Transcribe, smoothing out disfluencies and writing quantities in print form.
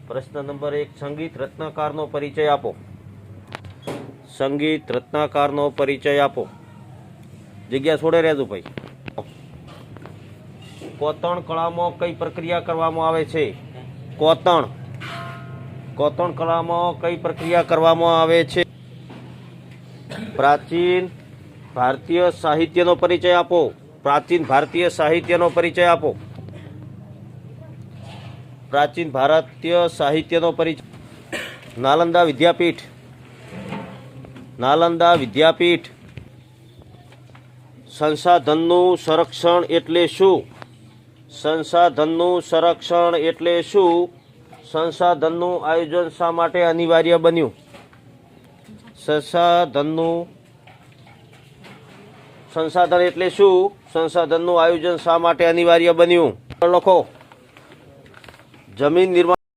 प्रश्न नंबर 1 संगीत रत्नाकारનો પરિચય આપો। संगीत रत्नाकारનો પરિચય આપો। જગ્યા છોડે રહેજો ભાઈ। કોતણ કળામાં કઈ પ્રક્રિયા કરવામાં આવે છે? કોતણ કળામાં કઈ પ્રક્રિયા કરવામાં આવે છે? પ્રાચીન ભારતીય સાહિત્યનો પરિચય આપો। प्राचीन भारतीय साहित्यનો परिचय આપો। प्राचीन भारतीय साहित्यનો परिचय। नालंदा विद्यापीठ। संसाधनનું સંરક્ષણ એટલે શું? સંસાધનનું સંરક્ષણ એટલે શું? સંસાધનનું આયોજન શા માટે અનિવાર્ય બન્યું? સંસાધન એટલે શું? સંસાધનનું આયોજન શા માટે અનિવાર્ય બન્યું? લખો। જમીન નિર્માણ